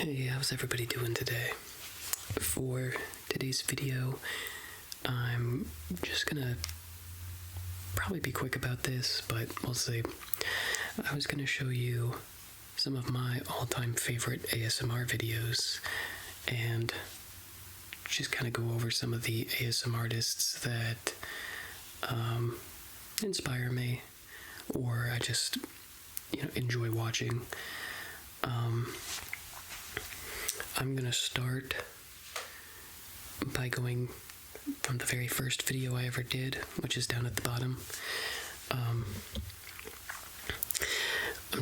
Hey, how's everybody doing today? For today's video, I'm just gonna probably be quick about this, but we'll see. I was gonna show you some of my all-time favorite ASMR videos and just kind of go over some of the ASMR artists that inspire me or I just, enjoy watching. I'm gonna start by going from the very first video I ever did, which is down at the bottom. I'm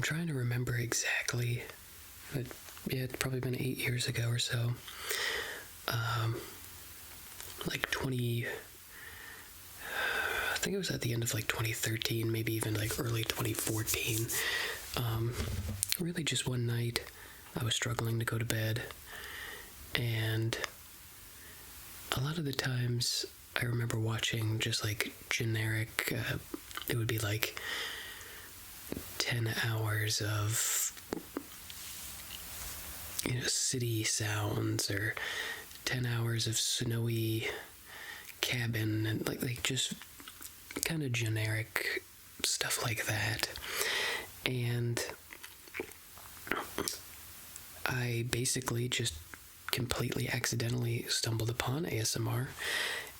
trying to remember exactly, but yeah, it's probably been 8 years ago or so. I think it was at the end of 2013, maybe even early 2014. Really just one night, I was struggling to go to bed, and a lot of the times I remember watching just generic, it would be 10 hours of city sounds, or 10 hours of snowy cabin, and just kind of generic stuff like that. And I basically just completely accidentally stumbled upon ASMR,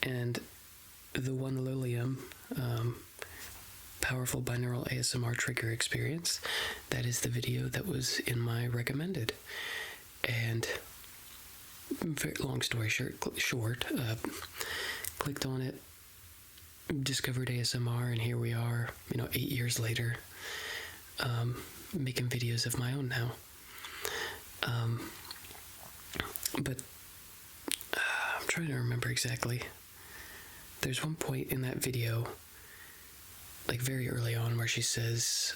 and the One Lilium Powerful Binaural ASMR Trigger Experience, that is the video that was in my recommended. And very long story short, clicked on it, discovered ASMR, and here we are, 8 years later, making videos of my own now. But I'm trying to remember exactly. There's one point in that video, very early on, where she says,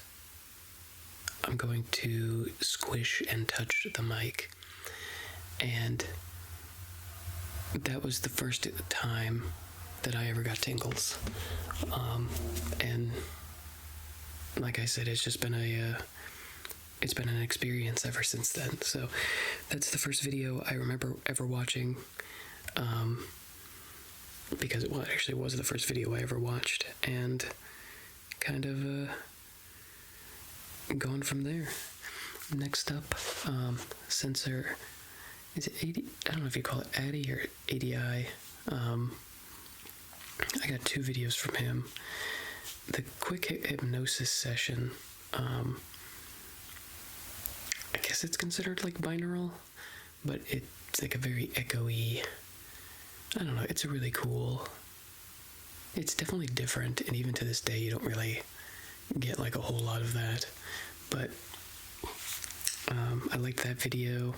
"I'm going to squish and touch the mic." And that was the first time that I ever got tingles. And like I said, it's just been it's been an experience ever since then. So that's the first video I remember ever watching, because it actually was the first video I ever watched, and kind of going from there. Next up, Sensor, is it 80? I don't know if you call it ADI or ADI. I got 2 videos from him. The Quick Hypnosis Session, I guess it's considered binaural, but it's a very echoey, I don't know, it's really cool. It's definitely different, and even to this day you don't really get a whole lot of that, but I liked that video.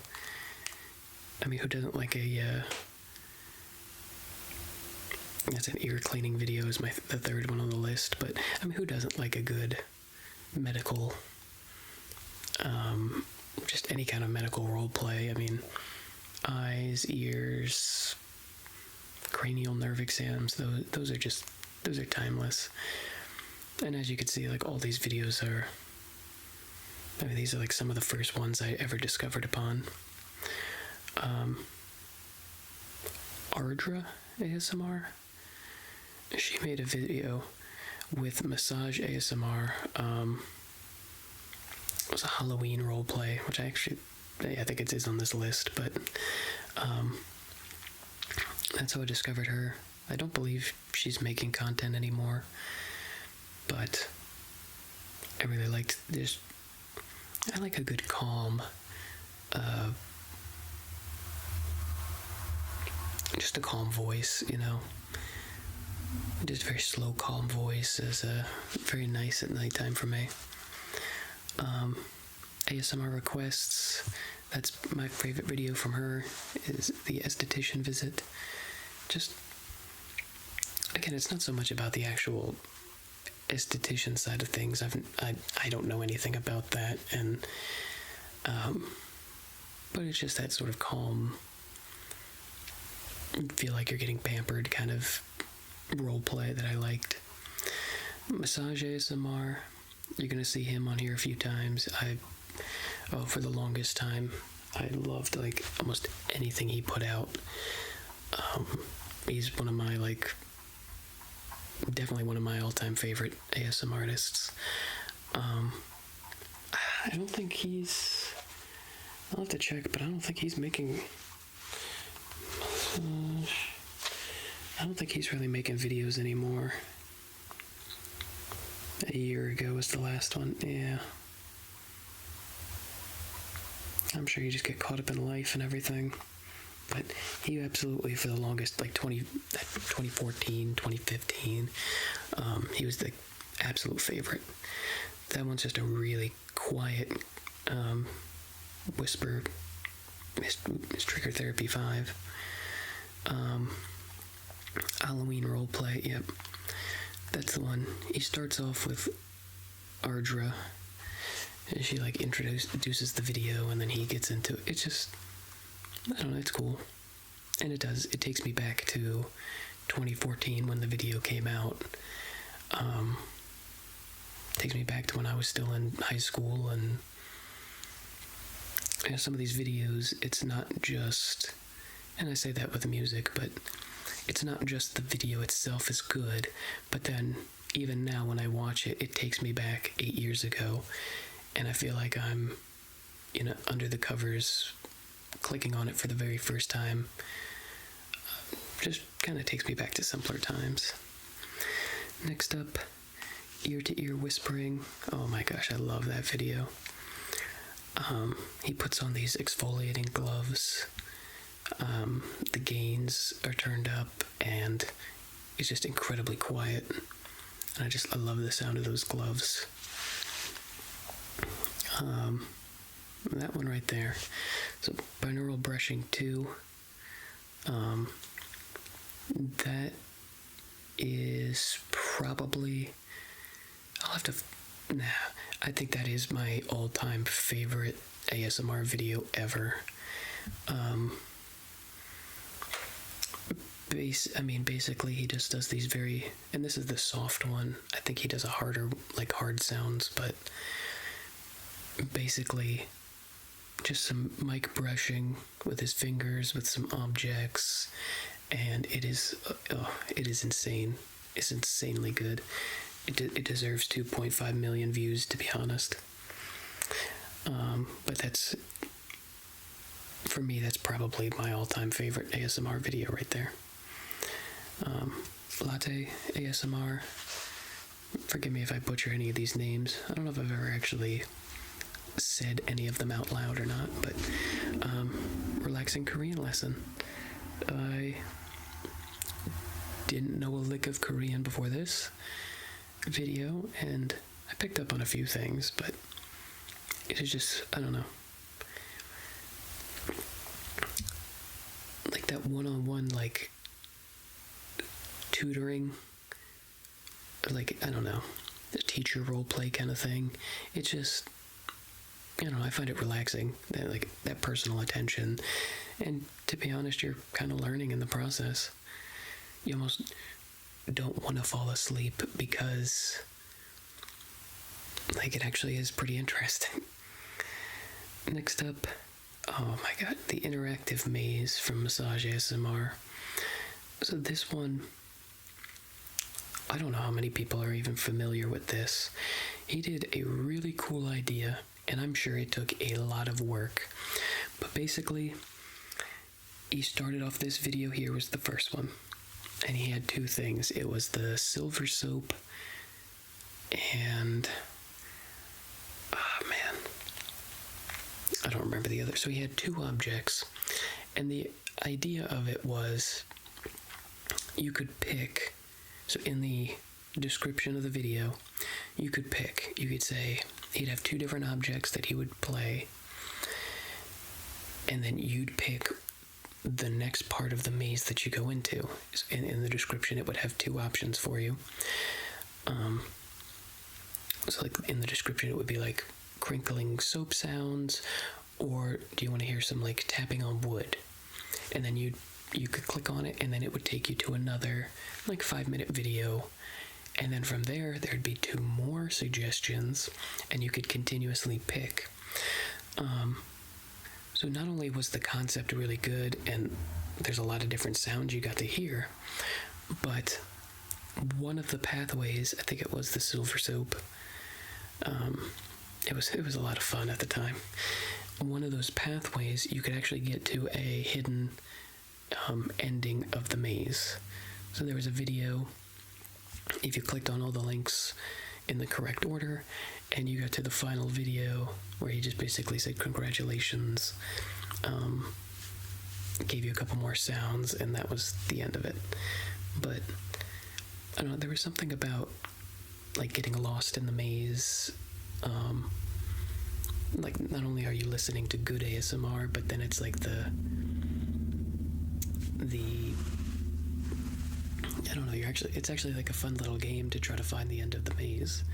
I mean, who doesn't like that's an ear cleaning video, is the third one on the list, but I mean, who doesn't like a good medical, just any kind of medical role play? I mean, eyes, ears, cranial nerve exams, those are timeless. And as you can see, all these videos are, I mean, these are some of the first ones I ever discovered upon. Ardra ASMR, she made a video with Massage ASMR. It was a Halloween roleplay, which I think it is on this list, but that's how I discovered her. I don't believe she's making content anymore, but I really liked this. I like a good calm, just a calm voice, just a very slow, calm voice is very nice at nighttime for me. ASMR requests, that's my favorite video from her, is the esthetician visit. Just, again, it's not so much about the actual esthetician side of things. I don't know anything about that, and but it's just that sort of calm, feel like you're getting pampered kind of role play that I liked. Massage ASMR, you're gonna see him on here a few times. For the longest time, I loved like almost anything he put out. He's one of my definitely one of my all-time favorite ASM artists. I don't think he's. I'll have to check, but I don't think he's making. I don't think he's really making videos anymore. A year ago was the last one. Yeah. I'm sure you just get caught up in life and everything. But he absolutely, for the longest, 2014, 2015, he was the absolute favorite. That one's just a really quiet whisper. Miss Trigger Therapy 5. Halloween roleplay, yep. That's the one. He starts off with Ardra. And she introduces the video, and then he gets into it. It's just, I don't know, it's cool. And it takes me back to 2014 when the video came out. Takes me back to when I was still in high school, and some of these videos, it's not just, and I say that with the music, but it's not just the video itself is good, but then even now when I watch it, it takes me back 8 years ago, and I feel like I'm, under the covers, clicking on it for the very first time. Just kind of takes me back to simpler times. Next up, Ear to Ear Whispering. Oh my gosh, I love that video. He puts on these exfoliating gloves. The gains are turned up, and it's just incredibly quiet. And I love the sound of those gloves. That one right there. So binaural brushing 2. That is probably, I think that is my all-time favorite ASMR video ever. Basically he just does these and this is the soft one. I think he does a harder, hard sounds, but basically just some mic brushing with his fingers with some objects, and it is insane. It's insanely good. It deserves 2.5 million views, to be honest. But for me, that's probably my all-time favorite ASMR video right there. Latte ASMR. Forgive me if I butcher any of these names. I don't know if I've ever actually said any of them out loud or not, but relaxing Korean lesson. I didn't know a lick of Korean before this video, and I picked up on a few things, but it is just, I don't know. That one-on-one, tutoring, I don't know, the teacher role play kind of thing. It's just, I find it relaxing, that personal attention. And to be honest, you're kind of learning in the process. You almost don't want to fall asleep because, it actually is pretty interesting. Next up, oh my god, the interactive maze from Massage ASMR. So this one, I don't know how many people are even familiar with this. He did a really cool idea, and I'm sure it took a lot of work. But basically, he started off this video here was the first one. And he had two things. It was the silver soap and, I don't remember the other. So he had two objects, and the idea of it was you could pick. So in the description of the video, you could say he'd have two different objects that he would play, and then you'd pick the next part of the maze that you go into. In the description, it would have two options for you. So in the description, it would be crinkling soap sounds, or do you want to hear some tapping on wood? And then you could click on it, and then it would take you to another 5-minute video, and then from there'd be two more suggestions, and you could continuously pick. So So not only was the concept really good, and there's a lot of different sounds you got to hear, but one of the pathways, I think it was the Silver Soap. It was a lot of fun at the time. One of those pathways, you could actually get to a hidden ending of the maze. So there was a video. If you clicked on all the links in the correct order, and you got to the final video where he just basically said congratulations, gave you a couple more sounds, and that was the end of it. But I don't know, there was something about like getting lost in the maze. Like, not only are you listening to good ASMR, but then it's like the I don't know, it's actually like a fun little game to try to find the end of the maze.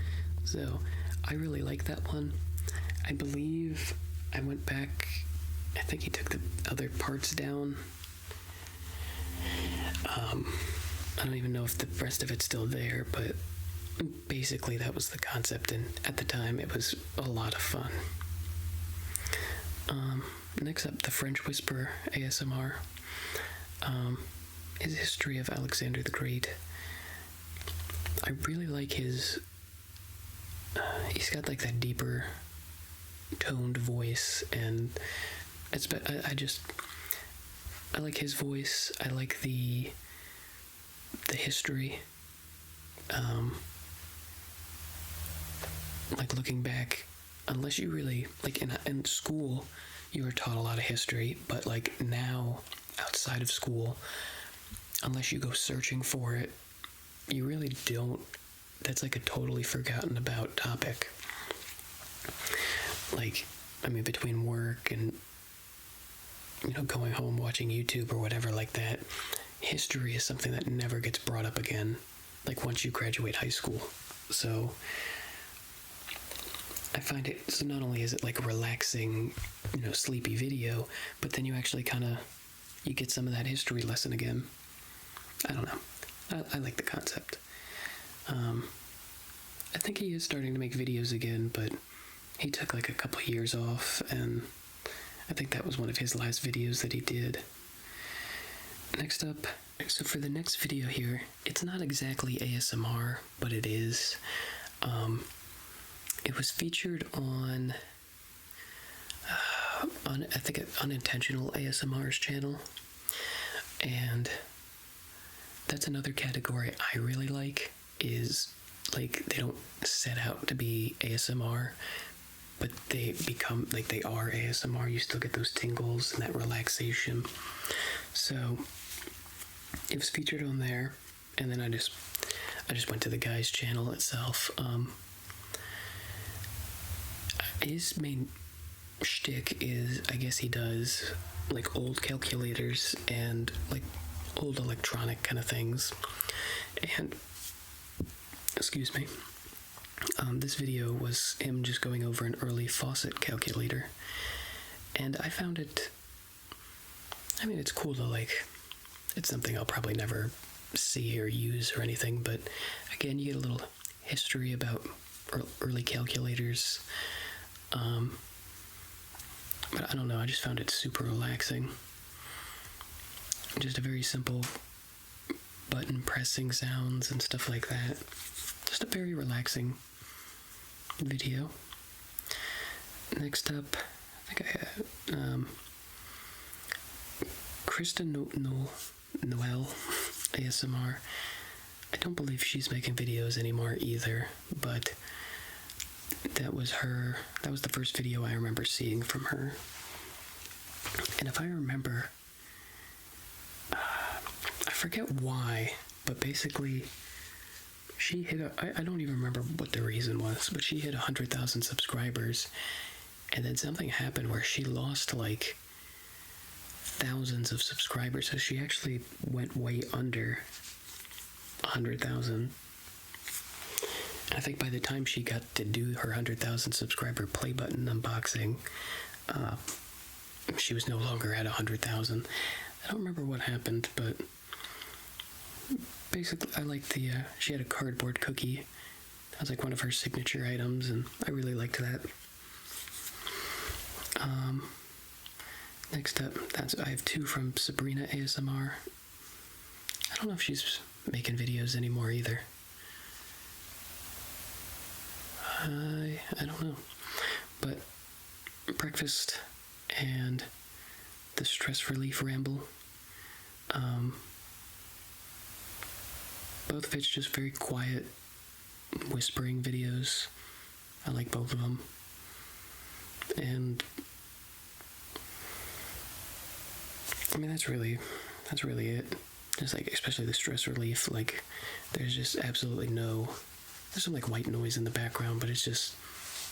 So I really like that one. I believe I went back, I think he took the other parts down. I don't even know if the rest of it's still there, but basically that was the concept, and at the time it was a lot of fun. Next up, the French Whisperer ASMR. His history of Alexander the Great. I really like his, he's got like that deeper toned voice, and I like his voice. I like the history. Like, looking back, unless you really, like, in school, you were taught a lot of history, but like now, outside of school, unless you go searching for it, you really don't. That's like a totally forgotten about topic. Like, I mean, between work and, you know, going home, watching YouTube or whatever like that, history is something that never gets brought up again, like once you graduate high school. So I find it, so not only is it like a relaxing, you know, sleepy video, but then you actually you get some of that history lesson again. I don't know. I like the concept. I think he is starting to make videos again, but he took like a couple years off, and I think that was one of his last videos that he did. Next up, so for the next video here, it's not exactly ASMR, but it is. It was featured on I think Unintentional ASMR's channel, and that's another category I really like, is like they don't set out to be ASMR, but they become, like, they are ASMR. You still get those tingles and that relaxation. So it was featured on there, and then I just went to the guy's channel itself. His main shtick is, I guess he does like old calculators and like old electronic kind of things. And excuse me, this video was him just going over an early faucet calculator, and I found it, I mean, it's cool to, like, it's something I'll probably never see or use or anything, but again, you get a little history about early calculators. But I don't know, I just found it super relaxing. Just a very simple button pressing sounds and stuff like that. Just a very relaxing video. Next up, I think I had Kristen Noel ASMR. I don't believe she's making videos anymore either, but that was the first video I remember seeing from her. And if I remember, I forget why, but basically she hit I don't even remember what the reason was, but she hit 100,000 subscribers, and then something happened where she lost like thousands of subscribers, so she actually went way under 100,000. I think by the time she got to do her 100,000 subscriber play button unboxing, she was no longer at 100,000. I don't remember what happened, but basically I liked she had a cardboard cookie. That was like one of her signature items, and I really liked that. Next up, I have two from Sabrina ASMR. I don't know if she's making videos anymore either. I don't know. But breakfast and the stress relief ramble. Both of it's just very quiet, whispering videos. I like both of them. And I mean, that's really it. Just like, especially the stress relief, like, there's just absolutely there's some like white noise in the background, but it's just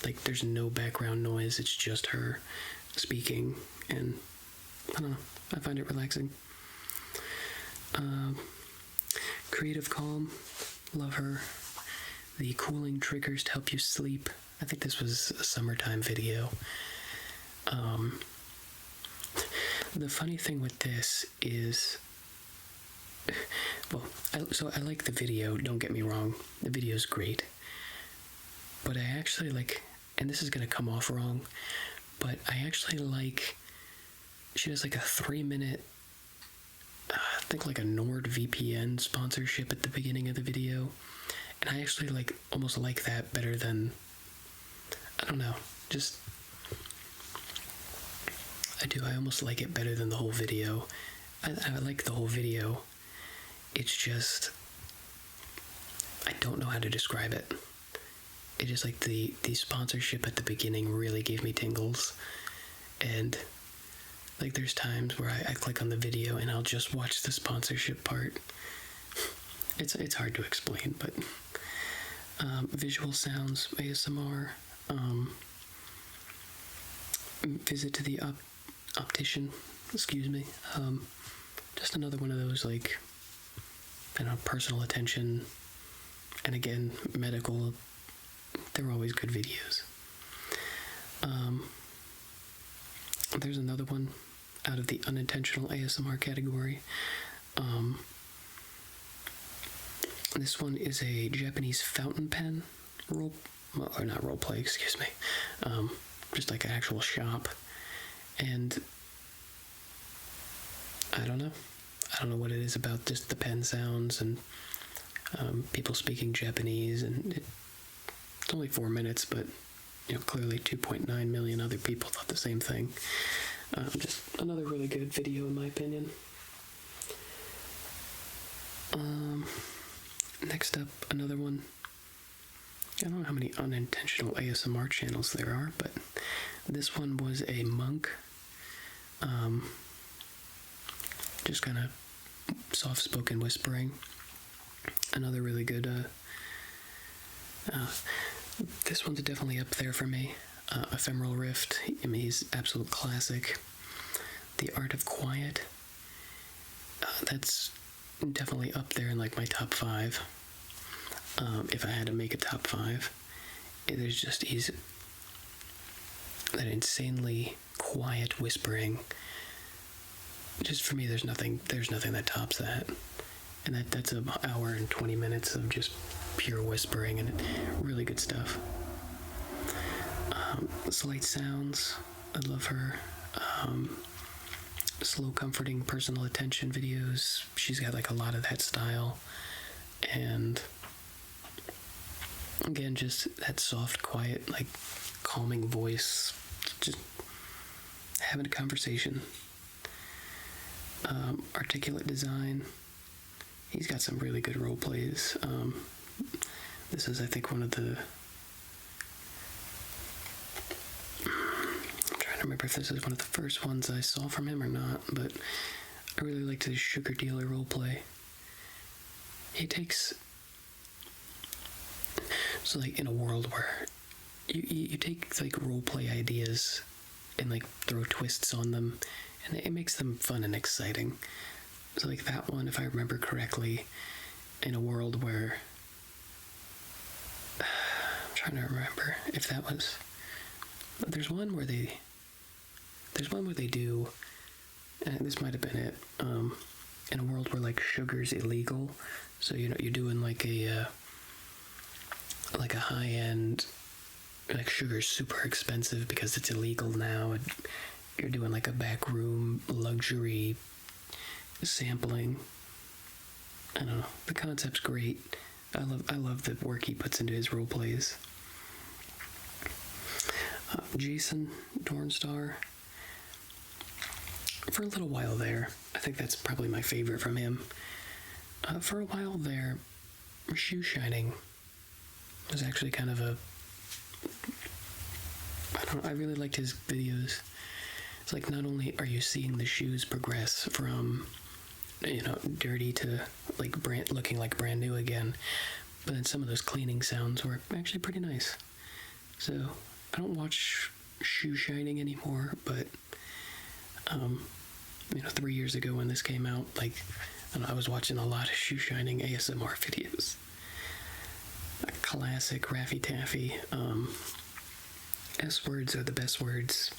like, there's no background noise. It's just her speaking, and I don't know, I find it relaxing. Creative Calm, love her. The cooling triggers to help you sleep. I think this was a summertime video. The funny thing with this is, well, I like the video, don't get me wrong. The video's great. But I actually like, and this is going to come off wrong, but I actually like, she does like a 3-minute, I think like a NordVPN sponsorship at the beginning of the video. And I actually like, almost like that better than, I don't know, just, I almost like it better than the whole video. I like the whole video. It's just, I don't know how to describe it. It just like the sponsorship at the beginning really gave me tingles. And like, there's times where I click on the video and I'll just watch the sponsorship part. It's hard to explain, but visual sounds, ASMR, visit to the optician, excuse me. Just another one of those, like, I don't know, personal attention, and again, medical. They're always good videos. There's another one out of the unintentional ASMR category. This one is a Japanese fountain pen not role play, excuse me. Just like an actual shop. And I don't know what it is about just the pen sounds and people speaking Japanese, and it's only 4 minutes, but clearly 2.9 million other people thought the same thing. Just another really good video in my opinion. Next up, another one. I don't know how many unintentional ASMR channels there are, but this one was a monk. Just kind of soft-spoken whispering. Another really good, this one's definitely up there for me. Ephemeral Rift, I mean, he's absolute classic. The Art of Quiet, that's definitely up there in like my top 5. If I had to make a top 5, he's that insanely quiet whispering. Just for me, there's nothing that tops that. And that's an hour and 20 minutes of just pure whispering, and really good stuff. Slight Sounds, I love her. Slow, comforting personal attention videos. She's got like a lot of that style. And again, just that soft, quiet, like calming voice. Just having a conversation. Articulate Design. He's got some really good role plays. This is, I think, one of the... I'm trying to remember if this is one of the first ones I saw from him or not, but I really liked his sugar dealer role play. He takes... So, like, in a world where you take, like, role play ideas and, like, throw twists on them, and it makes them fun and exciting. So, like, that one, if I remember correctly, in a world where... I'm trying to remember if that was... There's one where they do... And this might have been it. In a world where, like, sugar's illegal. So, you're doing, like, a high-end... Like, sugar's super expensive because it's illegal now. you're doing like a back room luxury sampling. I don't know. The concept's great. I love the work he puts into his role plays. Jason Dornstar. For a little while there, I think that's probably my favorite from him. For a while there, Shoe Shining was actually kind of I really liked his videos. It's like, not only are you seeing the shoes progress from, dirty to like looking like brand new again, but then some of those cleaning sounds were actually pretty nice. So I don't watch Shoe Shining anymore, but 3 years ago when this came out, I was watching a lot of Shoe Shining ASMR videos. A classic Raffy Taffy. S words are the best words.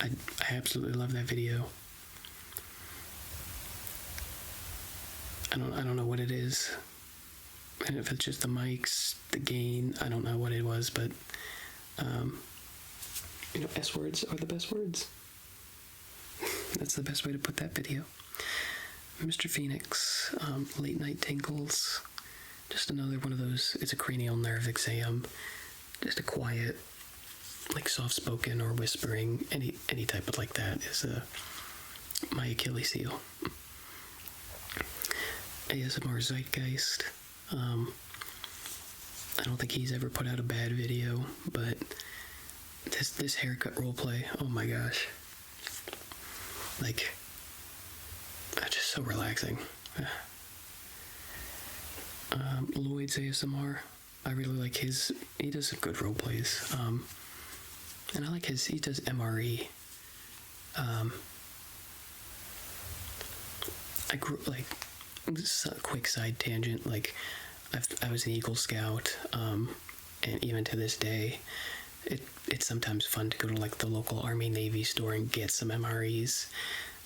I absolutely love that video. I don't know what it is. And if it's just the mics, the gain, I don't know what it was, but S words are the best words. That's the best way to put that video. Mr. Phoenix, Late Night Tingles. Just another one of those. It's a cranial nerve exam. Just a quiet, soft-spoken or whispering, any type of like that is my Achilles heel. ASMR Zeitgeist. I don't think he's ever put out a bad video, but this haircut roleplay, oh my gosh. Just so relaxing. Lloyd's ASMR. I really like his. He does some good role plays. And I like he does MRE. I grew, just a quick side tangent, I was an Eagle Scout, and even to this day, it's sometimes fun to go to the local Army Navy store and get some MREs.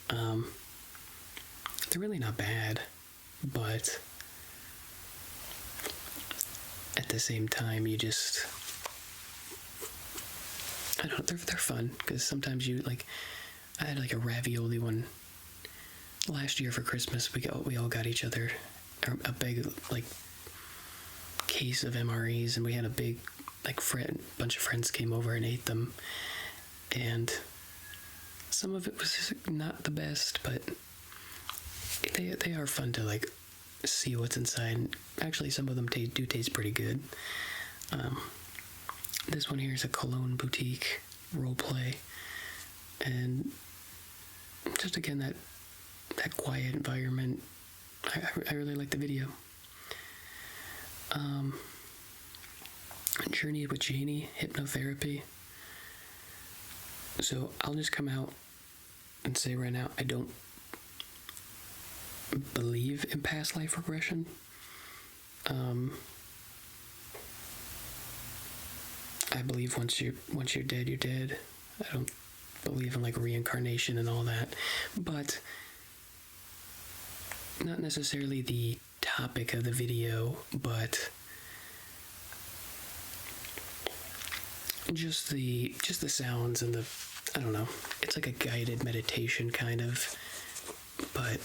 They're really not bad, but at the same time, you just, I don't know, they're fun, because sometimes I had a ravioli one last year for Christmas. We all got each other a big case of MREs, and we had a big bunch of friends came over and ate them, and some of it was just not the best, but they are fun to see what's inside. Actually, some of them do taste pretty good. This one here is a Cologne Boutique role play, and just again that quiet environment. I really like the video. Journey with Janie, hypnotherapy. So I'll just come out and say right now, I don't believe in past life regression. I believe once you're dead, you're dead. I don't believe in reincarnation and all that, but not necessarily the topic of the video, but just the sounds and I don't know, it's like a guided meditation kind of, but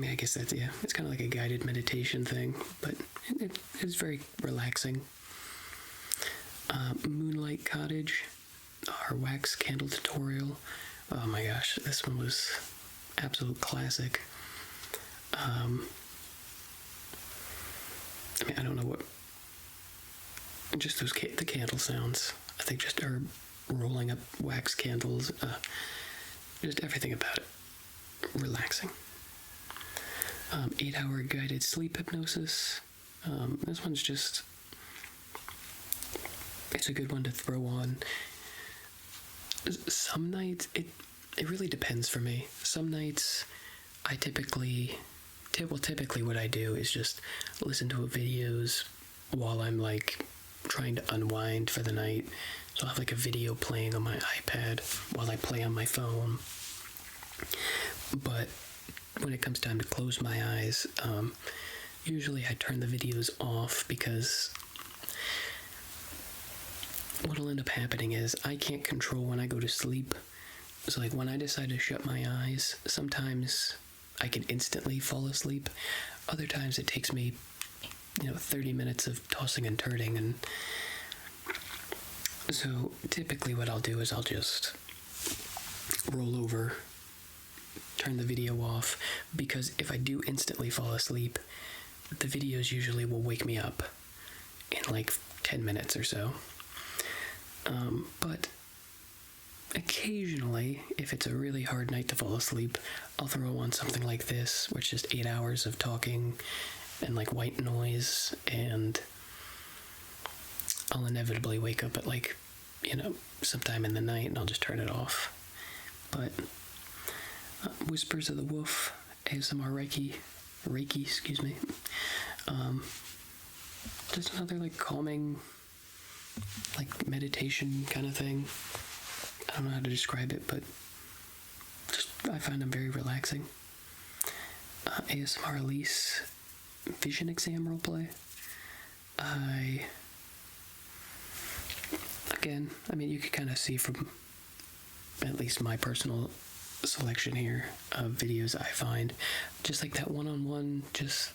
I guess that's, yeah, it's kind of like a guided meditation thing, but it's very relaxing. Moonlight Cottage, our wax candle tutorial. Oh my gosh, this one was absolute classic. I don't know what, just the candle sounds. I think just her rolling up wax candles, just everything about it, relaxing. 8-hour guided sleep hypnosis. This one's just, it's a good one to throw on. Some nights, it really depends for me. Some nights, I typically what I do is just listen to videos while I'm trying to unwind for the night. So I'll have a video playing on my iPad while I play on my phone. But when it comes time to close my eyes, usually I turn the videos off, because what'll end up happening is I can't control when I go to sleep. So like when I decide to shut my eyes, sometimes I can instantly fall asleep. Other times it takes me, 30 minutes of tossing and turning. And so typically what I'll do is I'll just roll over, turn the video off, because if I do instantly fall asleep, the videos usually will wake me up in like 10 minutes or so. But occasionally, if it's a really hard night to fall asleep, I'll throw on something like this, which is 8 hours of talking and like white noise, and I'll inevitably wake up at like, sometime in the night, and I'll just turn it off. But Whispers of the Wolf, ASMR Reiki, excuse me. Just another like calming, like meditation kind of thing. I don't know how to describe it, but I find them very relaxing. ASMR Elise vision exam roleplay. You can kind of see from at least my personal selection here of videos I find, just like that one-on-one, just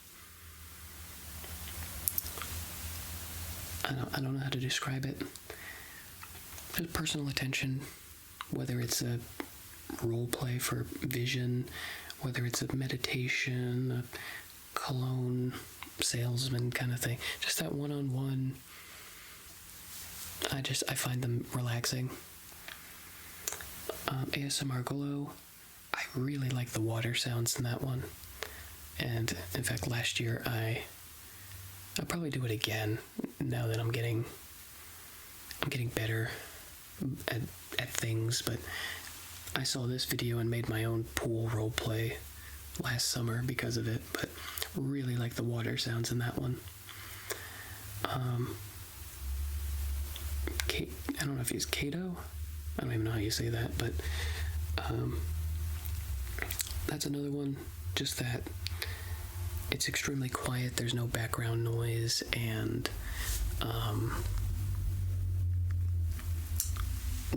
I don't know how to describe it. Just personal attention, whether it's a role play for vision, whether it's a meditation, a cologne salesman kind of thing. Just that one-on-one. I find them relaxing. ASMR Glow. I really like the water sounds in that one. And in fact, last year I'll probably do it again now that I'm getting better at things, but I saw this video and made my own pool roleplay last summer because of it, but really like the water sounds in that one. I don't know if he's Kato. I don't even know how you say that, but that's another one. Just that it's extremely quiet, there's no background noise, and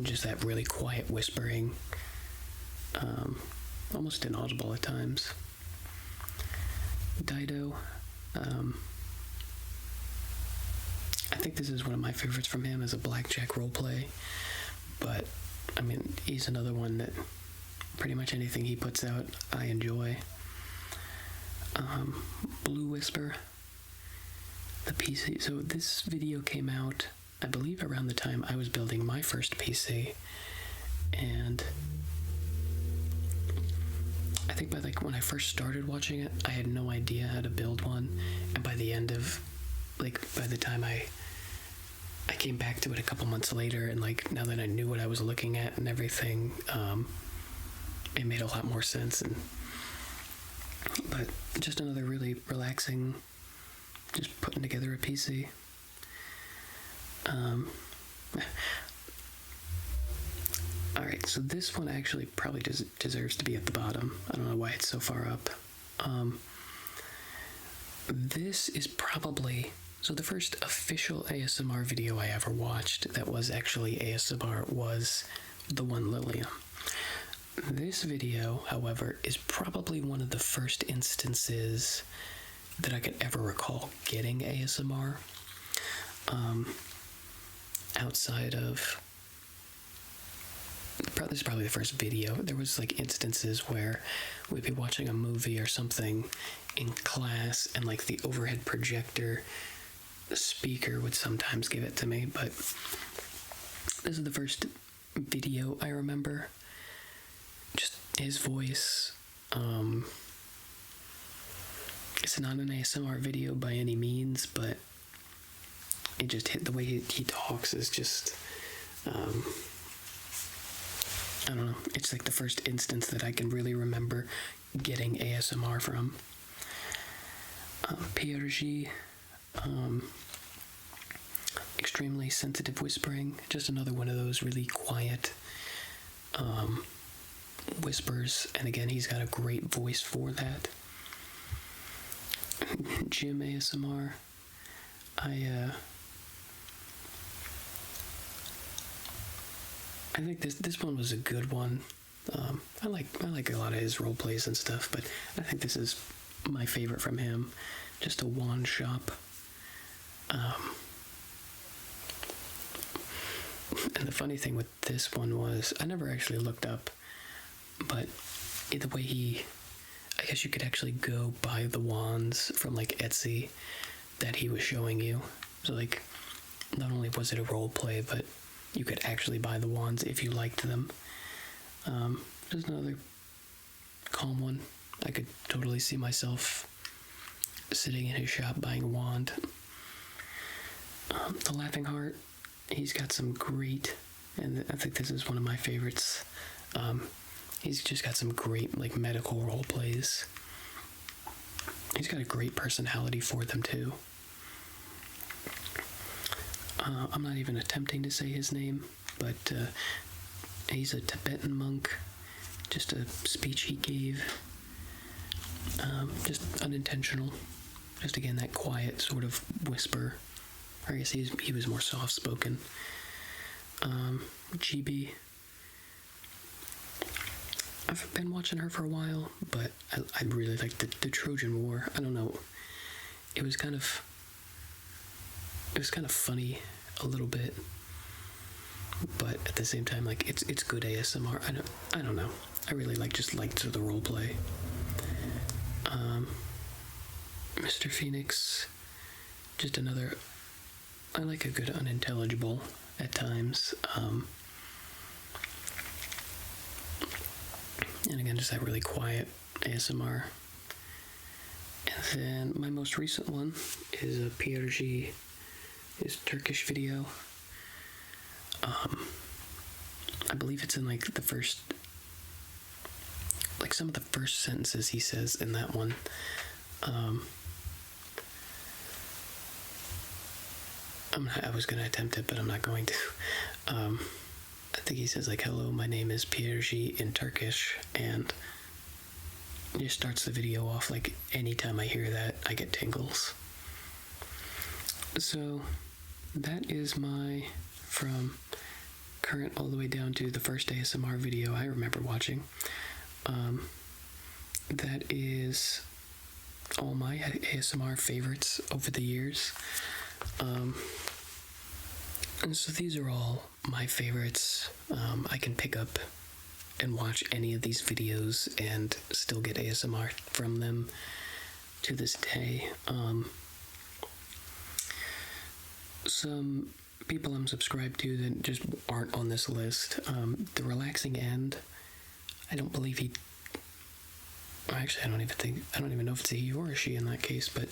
just that really quiet whispering, almost inaudible at times. Dido, I think this is one of my favorites from him as a blackjack roleplay, but he's another one that pretty much anything he puts out I enjoy. Blue Whisper, the PC. So this video came out, I believe, around the time I was building my first PC, and I think by when I first started watching it, I had no idea how to build one, and by the time I came back to it a couple months later, and now that I knew what I was looking at and everything, it made a lot more sense. But just another really relaxing, just putting together a PC. Alright, so this one actually probably deserves to be at the bottom. I don't know why it's so far up. This is probably... So the first official ASMR video I ever watched that was actually ASMR was the one Lilium. This video, however, is probably one of the first instances that I could ever recall getting ASMR. Outside of... This is probably the first video. There was instances where we'd be watching a movie or something in class, and the overhead projector speaker would sometimes give it to me, but this is the first video I remember. Just his voice. It's not an ASMR video by any means, but it just hit the way he talks is just I don't know, it's the first instance that I can really remember getting ASMR from. Pierre, extremely sensitive whispering, just another one of those really quiet whispers, and again, he's got a great voice for that. Jim ASMR, I think this one was a good one. I like a lot of his role plays and stuff, but I think this is my favorite from him. Just a wand shop. And the funny thing with this one was I never actually looked up, but the way I guess you could actually go buy the wands from like Etsy that he was showing you. So like, not only was it a role play, but you could actually buy the wands if you liked them. Just another calm one. I could totally see myself sitting in his shop buying a wand. The Laughing Heart, he's got some great, and I think this is one of my favorites. He's just got some great like medical role plays. He's got a great personality for them too. I'm not even attempting to say his name, but he's a Tibetan monk. Just a speech he gave. Just unintentional. Just again, that quiet sort of whisper. Or I guess he was more soft-spoken. GB. I've been watching her for a while, but I really like the Trojan War. I don't know. It was kind of funny a little bit, but at the same time, like it's good ASMR. I don't know. I really liked the role play. Mr. Phoenix, just another. I like a good unintelligible at times. And again, just that really quiet ASMR. And then my most recent one is a PRG, his Turkish video. I believe it's in like the first, like some of the first sentences he says in that one. I was going to attempt it, but I'm not going to. I think he says like, "Hello, my name is PRG" in Turkish, and it just starts the video off like, anytime I hear that, I get tingles. So that is my, from current all the way down to the first ASMR video I remember watching. That is all my ASMR favorites over the years. And so these are all my favorites. I can pick up and watch any of these videos and still get ASMR from them to this day. Some people I'm subscribed to that just aren't on this list. The Relaxing End, I don't believe he... Actually, I don't even know if it's a he or a she in that case, but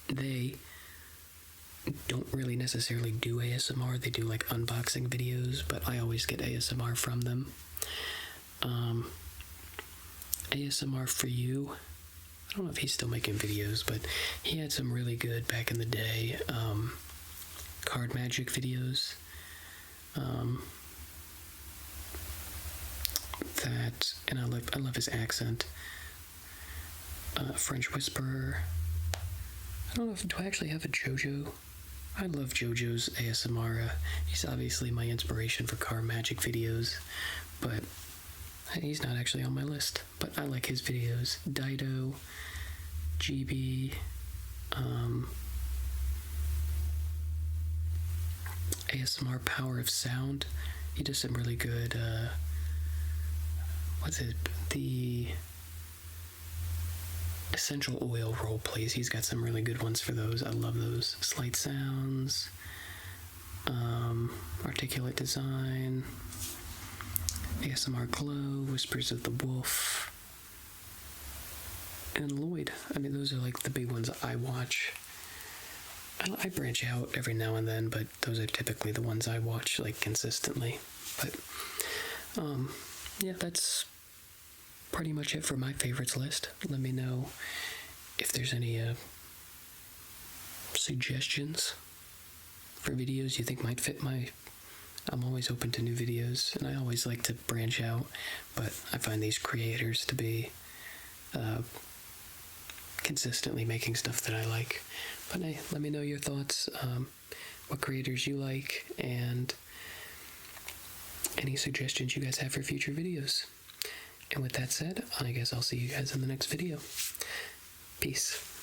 they don't really necessarily do ASMR. They do like unboxing videos, but I always get ASMR from them. ASMR for You, I don't know if he's still making videos, but he had some really good back in the day card magic videos. And I love his accent. French Whisperer. I don't know do I actually have a JoJo? I love JoJo's ASMR. He's obviously my inspiration for car magic videos, but he's not actually on my list. But I like his videos. Dido, GB, ASMR Power of Sound. He does some really good, the essential oil role plays. He's got some really good ones for those. I love those. Slight Sounds, Articulate Design, ASMR Glow, Whispers of the Wolf, and Lloyd. I mean, those are like the big ones I watch. I branch out every now and then, but those are typically the ones I watch like consistently. But yeah, that's pretty much it for my favorites list. Let me know if there's any suggestions for videos you think might fit I'm always open to new videos, and I always like to branch out, but I find these creators to be consistently making stuff that I like. But hey, let me know your thoughts, what creators you like, and any suggestions you guys have for future videos. And with that said, I guess I'll see you guys in the next video. Peace.